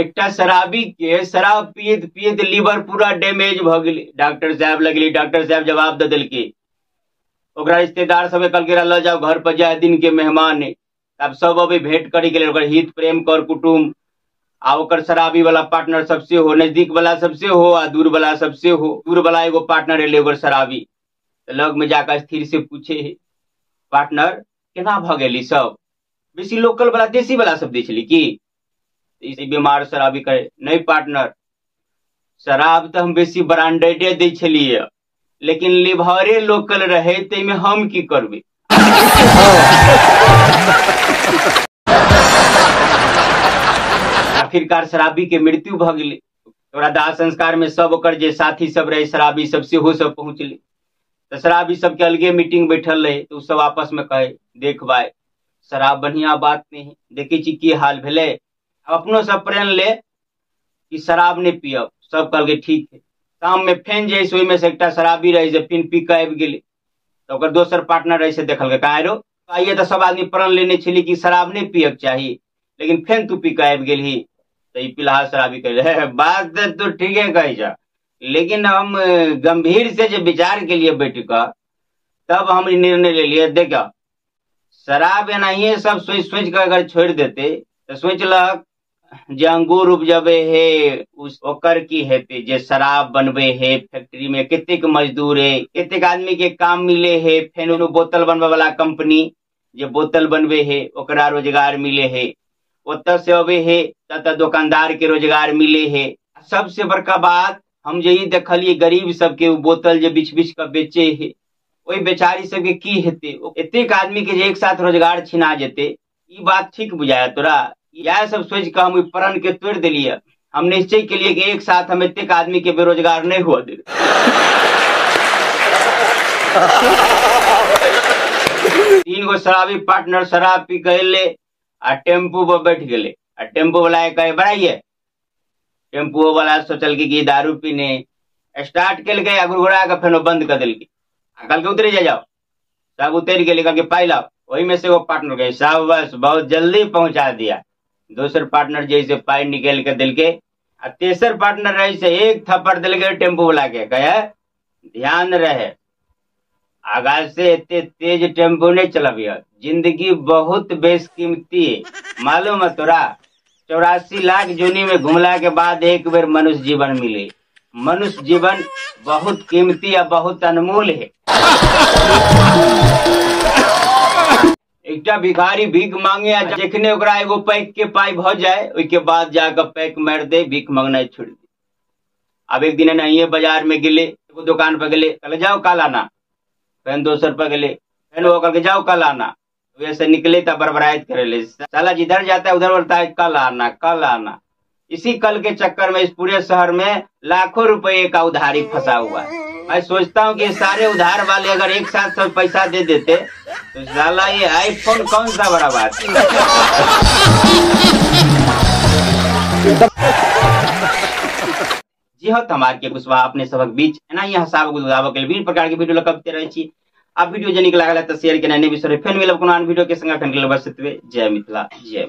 एकटा शराबी के शराब पियत पियत लीवर पूरा डैमेज भ गेलै। डॉक्टर साहब लगली, डॉक्टर साहब जवाब दे देलकै। ओकरा रिश्तेदार सब कहलकै ल जाओ घर पर, जाए दिन के मेहमान है। अब सब अभी भेंट करे गेलै, ओकर हित प्रेम कर कुटुम आ ओकर शराबी वाला पार्टनर सबसे हो, नजदीक वाला सबसे हो आ दूर वाला सबसे हो। दूर वाला एगो पार्टनर एले ओकर शराबी, लग में जाकर स्थिर से पूछे है, पार्टनर केना भ गेली सब? बेसी लोकल वाला देसी वाला सब दै छली की? इसी बीमार शराबी कहे, नहीं पार्टनर, शराब तो हम बेसी ब्रांडेडे दै छलिए, लेकिन लिवरे लोकल रहे ते में हम की करबे। आखिरकार शराबी के मृत्यु भ गेलै। ओकरा दाह संस्कार में सब ओकर जे साथी सब रहे शराबी सब सेहो सब पहुंचले। तो शराबी सबके अलगे मीटिंग बैठल रहे, तो सब आपस में कहे, देख भाई शराब बढ़िया बात नहीं है, देखे छी की हाल भेले, अपनो सब प्रण ले कि शराब नहीं पियब। सब कहलके ठीक है। शाम में फेन जैसे ओहि में से एकटा शराबी रहे से फिर पी के आबि गेलै। तो ओकर दोसर पार्टनर रहे से देखल कहाँ रो, आइए तो सब आदमी प्रण लेने छली कि शराब नहीं पियक चाहिए, लेकिन फेन तू पी के आबि गेलही। तो पिलहा शराबी कहे, बात तो ठीक है कही जा, लेकिन हम गंभीर से जो विचार के लिए बैठ कर तब हम निर्णय ले लिए। देखो शराब एनाहिए सब सोच सोच कर अगर छोड़ देते तो सोच लक जे अंगूर उपजबे है उस ओकर की हेते, जे शराब बनबे है फैक्ट्री में कितने मजदूर है, कितने आदमी के काम मिले है। फिर बोतल बनबे वाला कंपनी जे बोतल बनबे है ओकरा रोजगार मिले है, ओत से अबे है तब दुकानदार के रोजगार मिले है। सबसे बड़का बात हम यही देखलिए गरीब सबके बोतल जे बिछ बिछ कर बेचे है, वही बेचारी सबके की हेते, एतेक आदमी के जे एक साथ रोजगार छिना जेते। ई बात ठीक बुझाया तोरा? यह सब सोच कर हम प्रण के तोड़ दिलिए। हम निश्चय के लिए कि एक साथ हम एतेक आदमी के बेरोजगार नहीं हुआ दे। 3 गो शराबी पार्टनर शराब पी गए आ टेम्पू पर बैठ गए। आ टेम्पू वाला कहे बढ़ाइए। टेम्पू वाला सोचल कि दारू पीने स्टार्ट कल गए, घुरघुरा के फिर बंद कर दिल। कल के उतरे जाओ, सब उतर गए, कल के पाई लाओ। वही में से वो पार्टनर गए, सब बस बहुत जल्दी पहुंचा दिया। दूसर पार्टनर जैसे पाई निकल के दिल के, तेसर पार्टनर रहे से एक थप्पड़ दिल गए टेम्पू वाला के, कहे ध्यान रहे आगाज से इतने तेज टेम्पो नहीं चलाबिया, जिंदगी बहुत बेशकीमती है, मालूम है तोरा? 84 लाख जूनी में घुमला के बाद एक बार मनुष्य जीवन मिले। मनुष्य जीवन बहुत कीमती या बहुत अनमोल है। एकटा भिखारी भीख मांगे, जखने ओकरा एगो पैक के पाई भ जाए उसके बाद जाकर पैक मार दे, भीख मांगना छोड़ दे। अब एक दिन नहीं बाजार में गिले, एगो दुकान पर गए, कल जाओ कल आना। फिर दोसर पर गए, फिर वो कल जाओ कल आना। वैसे निकले तब बरबरायत करे ले, साला जिधर जाता है उधर बोलता है कल आना कल आना। इसी कल के चक्कर में इस पूरे शहर में लाखों रुपए का उधारी फंसा हुआ है। मैं सोचता हूँ कि सारे उधार वाले अगर एक साथ सब पैसा दे देते तो साला ये आईफोन कौन सा बड़ा बात है। जी हाँ, हमारे के कुशवाहा अपने सबक बीच एना ही हसाब गुजराव के विभिन्न प्रकार के वीडियो लगते रहे छी। आप वीडियो जे निक लागल तो शेयर के नए विषय फिर मिलब कोनो आन वीडियो के संग। अखन के लिए बस एतबे। जय मिथिला, जय